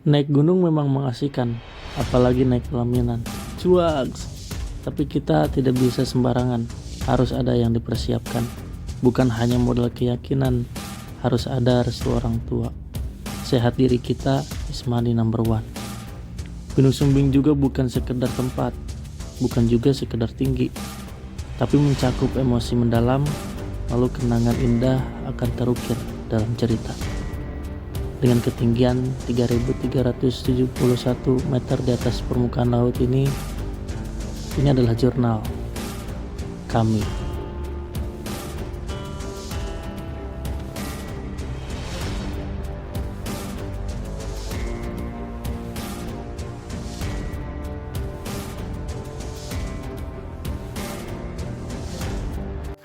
Naik gunung memang mengasihkan, apalagi naik pelaminan. Cuaks. Tapi kita tidak bisa sembarangan, harus ada yang dipersiapkan. Bukan hanya modal keyakinan, harus ada restu orang tua. Sehat diri kita is money number one. Gunung Sumbing juga bukan sekedar tempat, bukan juga sekedar tinggi, tapi mencakup emosi mendalam, lalu kenangan indah akan terukir dalam cerita. Dengan ketinggian 3.371 meter di atas permukaan laut ini adalah jurnal kami.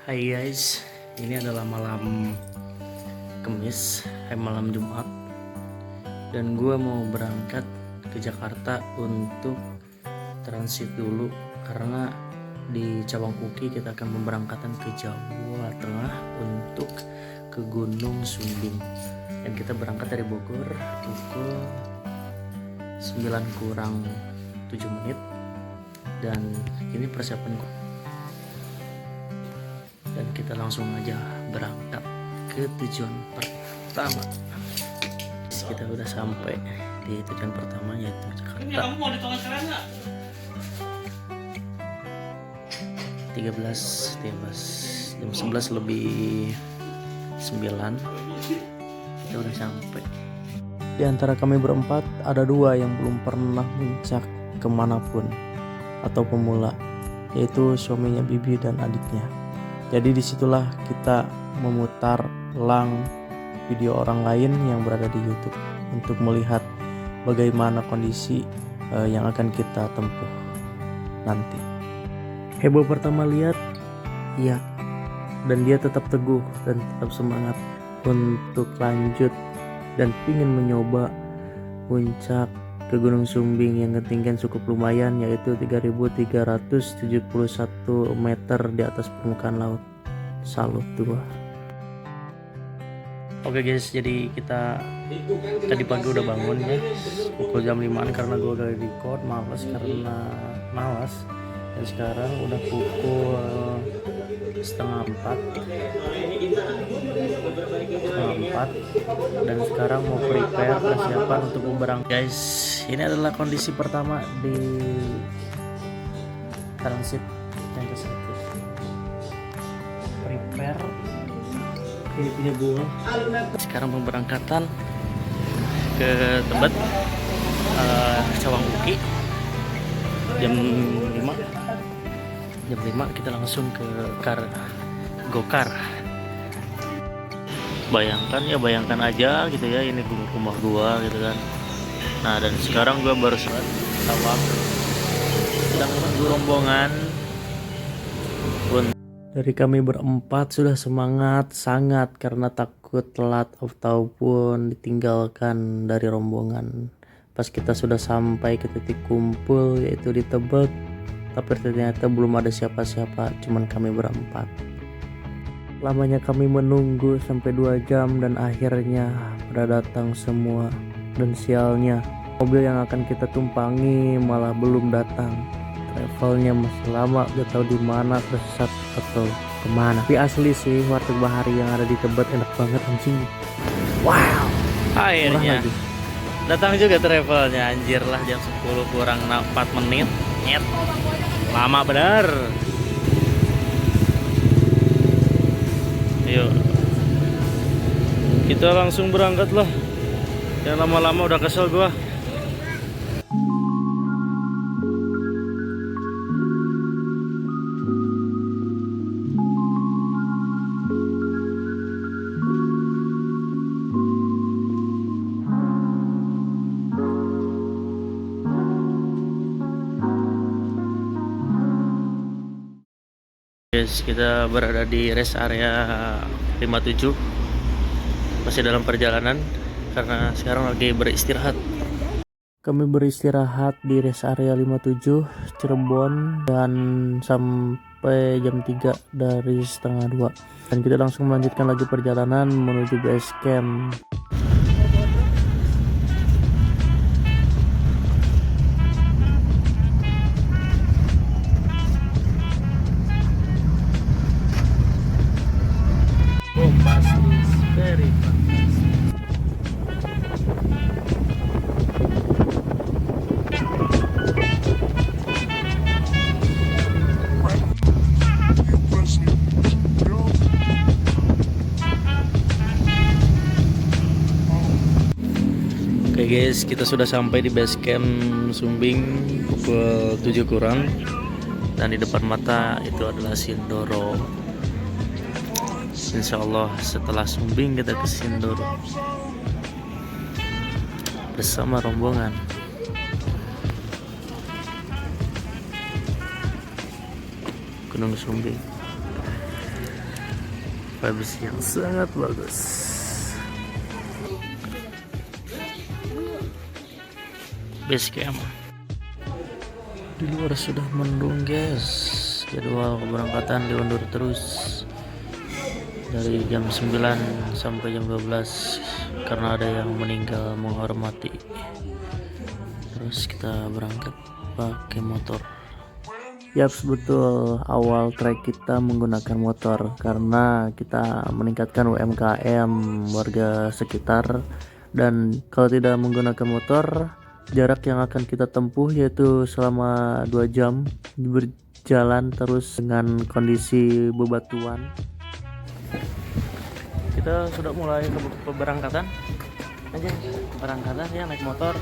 Hai guys, ini adalah malam Kamis, malam Jumat, dan gue mau berangkat ke Jakarta untuk transit dulu karena di Cawangkuki kita akan memberangkatan ke Jawa Tengah untuk ke Gunung Sumbing. Dan kita berangkat dari Bogor pukul 9:07 dan ini persiapan gue. Dan kita langsung aja berangkat ke tujuan pertama. Kita udah sampai di tujuan pertama yaitu Jakarta. 13 jam 11 lebih 9 kita udah sampai. Di antara kami berempat ada dua yang belum pernah muncak kemanapun atau pemula, yaitu suaminya Bibi dan adiknya. Jadi disitulah kita memutar ulang video orang lain yang berada di YouTube untuk melihat bagaimana kondisi yang akan kita tempuh nanti. Heboh pertama lihat, ya, dan dia tetap teguh dan tetap semangat untuk lanjut dan ingin mencoba puncak ke Gunung Sumbing yang ketinggian cukup lumayan, yaitu 3.371 meter di atas permukaan laut. Salut gua. Oke guys, jadi kita tadi pagi udah bangun ya pukul jam 5 karena gue udah record, malas dan sekarang udah pukul setengah empat dan sekarang mau prepare persiapan untuk berangkat. Guys, ini adalah kondisi pertama di transit yang ke-1. Prepare ini punya gue. Sekarang pemberangkatan ke Tebet, Cawangkuki jam 5 kita langsung ke Gokar. Bayangkan aja gitu ya, ini rumah gua gitu kan. Nah, dan sekarang gua baru tawaf sedang menunggu rombongan. Dari kami berempat sudah semangat sangat karena takut telat ataupun ditinggalkan dari rombongan. Pas kita sudah sampai ke titik kumpul yaitu di Tebet, tapi ternyata belum ada siapa-siapa, cuman kami berempat. Lamanya kami menunggu sampai 2 jam dan akhirnya pada datang semua. Dan sialnya, mobil yang akan kita tumpangi malah belum datang. Travelnya masih lama, gak tahu di mana tersesat atau kemana. Tapi asli sih, warteg bahari yang ada di Tebet enak banget anjing. Wow, akhirnya datang juga travelnya, anjir lah, jam 10 kurang 4 menit. Nyet, lama bener. Yuk, kita langsung berangkat lah. Jangan lama-lama, udah kesel gua. Guys, kita berada di rest area 57, masih dalam perjalanan karena sekarang lagi beristirahat. Kami beristirahat di rest area 57 Cirebon dan sampai jam 3 dari setengah 2, dan kita langsung melanjutkan lagi perjalanan menuju base camp. Oke guys, kita sudah sampai di base camp Sumbing pukul 7 kurang. Dan di depan mata itu adalah Sindoro. Insya Allah setelah Sumbing kita ke Sindoro bersama rombongan. Gunung Sumbing, vibes yang sangat bagus. Base camp di luar sudah mendung guys. Jadwal keberangkatan diundur terus dari jam 9 sampai jam 12 karena ada yang meninggal menghormati. Terus kita berangkat pakai motor. Yaps, betul, awal trek kita menggunakan motor karena kita meningkatkan UMKM warga sekitar. Dan kalau tidak menggunakan motor, jarak yang akan kita tempuh yaitu selama 2 jam berjalan terus dengan kondisi bebatuan. Kita sudah mulai ke pemberangkatan aja, pemberangkatan ya, naik motor.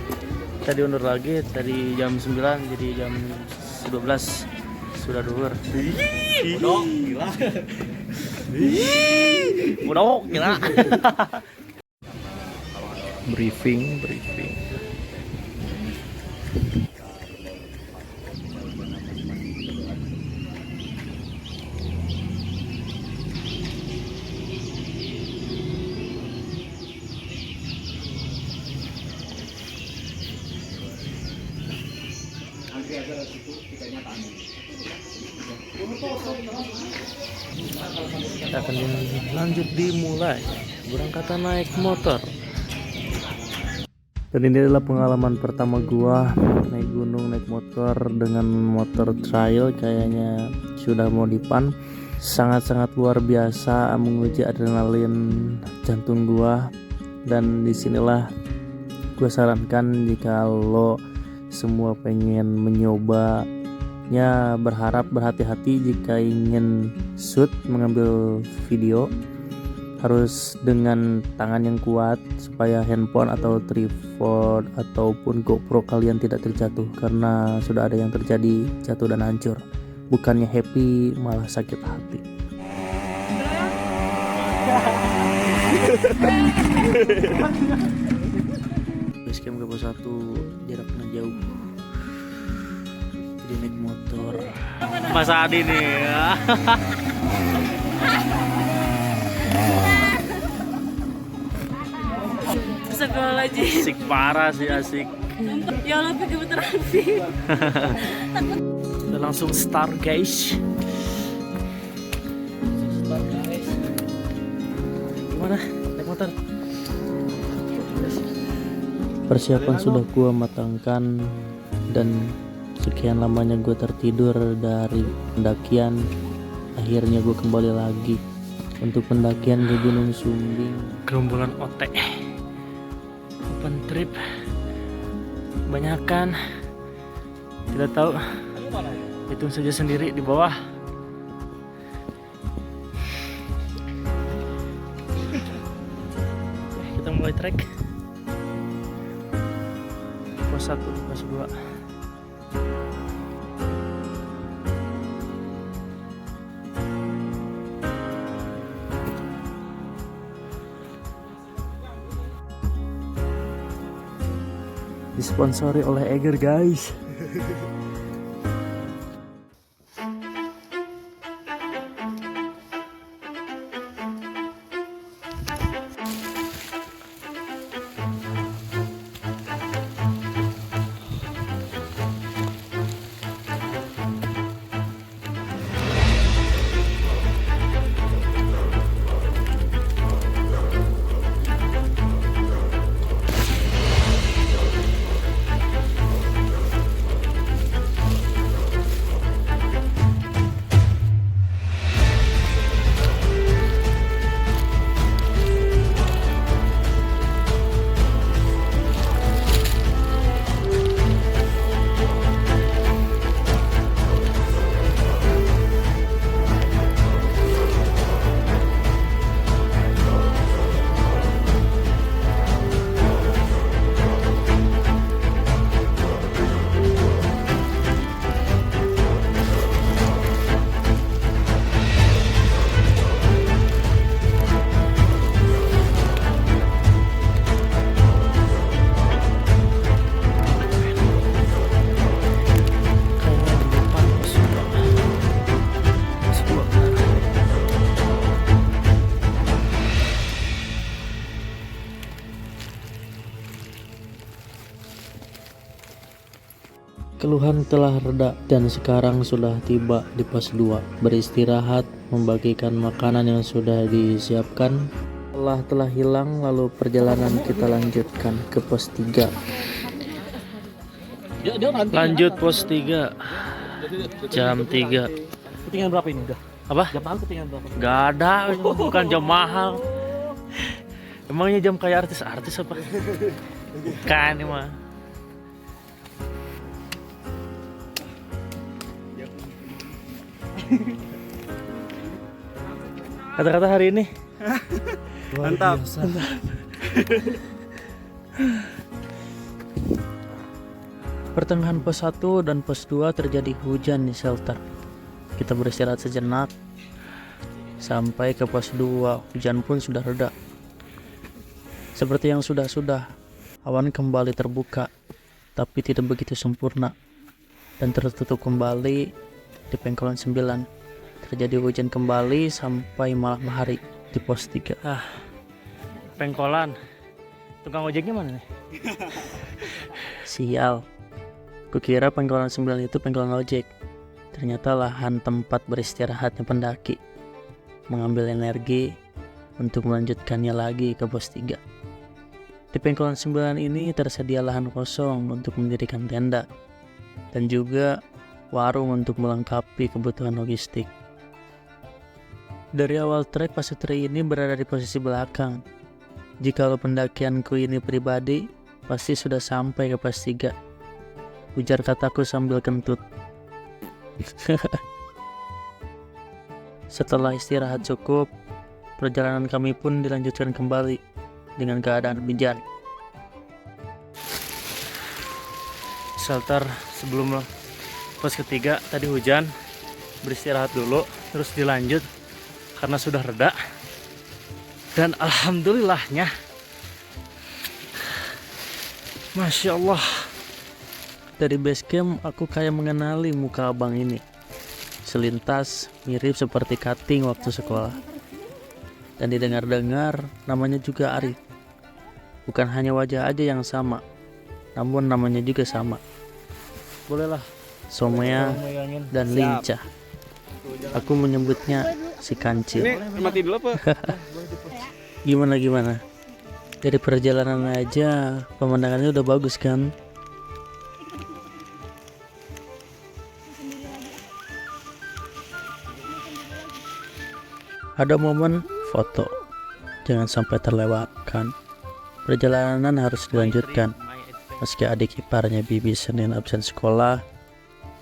Kita diundur lagi dari jam 9 jadi jam 12 sudah duhur. Bodok gila. Bodok gila. briefing. Kita akan lanjut dimulai berangkatan naik motor. Dan ini adalah pengalaman pertama gua naik gunung, naik motor dengan motor trail. Kayaknya sudah mau dipan. Sangat-sangat luar biasa, menguji adrenalin jantung gua. Dan disinilah gua sarankan jika lo semua pengen menyobanya, berharap berhati-hati jika ingin shoot mengambil video, harus dengan tangan yang kuat supaya handphone atau tripod ataupun GoPro kalian tidak terjatuh, karena sudah ada yang terjadi jatuh dan hancur. Bukannya happy malah sakit hati. Basecamp Gabo 1 jaraknya jauh, jadi naik motor Mas Adi nih ya. Astagfirullahaladzim. Asik parah sih, asik. Ya Allah, gemeteran sih. Udah langsung start guys. Gimana naik motor? Persiapan sudah gua matangkan dan sekian lamanya gue tertidur dari pendakian. Akhirnya gue kembali lagi untuk pendakian ke Gunung Sumbing. Gerombolan OT open trip kebanyakan, tidak tahu, hitung saja sendiri di bawah. Kita mulai trek pos 1, pos 2. Disponsori oleh Eger guys. Keluhan telah reda dan sekarang sudah tiba di pos 2, beristirahat, membagikan makanan yang sudah disiapkan. Telah hilang, lalu perjalanan kita lanjutkan ke pos 3. Lanjut pos 3 jam 3. Ketinggian berapa ini udah? Apa? Jam mahal ketinggian berapa? Gak ada, bukan jam mahal. Emangnya jam kayak artis-artis apa? Bukan ini mah. Kata-kata hari ini Mantap. pertengahan pos 1 dan pos 2 terjadi hujan di shelter. Kita beristirahat sejenak. Sampai ke pos 2, hujan pun sudah reda. Seperti yang sudah-sudah, awan kembali terbuka, tapi tidak begitu sempurna dan tertutup kembali di pangkalan 9. Terjadi hujan kembali sampai malam hari di pos 3. Pengkolan. Tukang ojeknya mana nih? Sial. Kukira pangkalan 9 itu pangkalan ojek. Ternyata lahan tempat beristirahatnya pendaki. Mengambil energi untuk melanjutkannya lagi ke pos 3. Di pangkalan 9 ini tersedia lahan kosong untuk mendirikan tenda dan juga warung untuk melengkapi kebutuhan logistik. Dari awal trek pasutri ini berada di posisi belakang. Jikalau pendakianku ini pribadi, pasti sudah sampai ke pos 3. Ujar kataku sambil kentut. Setelah istirahat cukup, perjalanan kami pun dilanjutkan kembali dengan keadaan hujan. Shelter sebelum pos ketiga tadi hujan, beristirahat dulu, terus dilanjut karena sudah reda. Dan alhamdulillahnya, Masya Allah, dari base camp aku kayak mengenali muka abang ini. Selintas mirip seperti Kating waktu sekolah. Dan didengar-dengar namanya juga Arif. Bukan hanya wajah aja yang sama, namun namanya juga sama. Bolehlah Somea dan Lincah. Aku menyebutnya si Kancil. Ini mati dulu apa? Gimana? Dari perjalanan aja pemandangannya udah bagus kan? Ada momen foto, jangan sampai terlewatkan. Perjalanan harus dilanjutkan. Meski adik iparnya Bibi Senin absen sekolah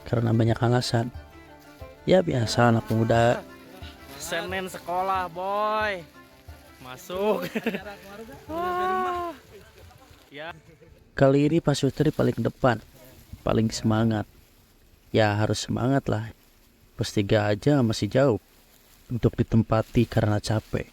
karena banyak alasan. Ya biasa anak muda. Senin sekolah boy. Masuk. Ya. Kali ini pasutri paling depan, paling semangat. Ya harus semangat lah. Pos 3 aja masih jauh untuk ditempati karena capek.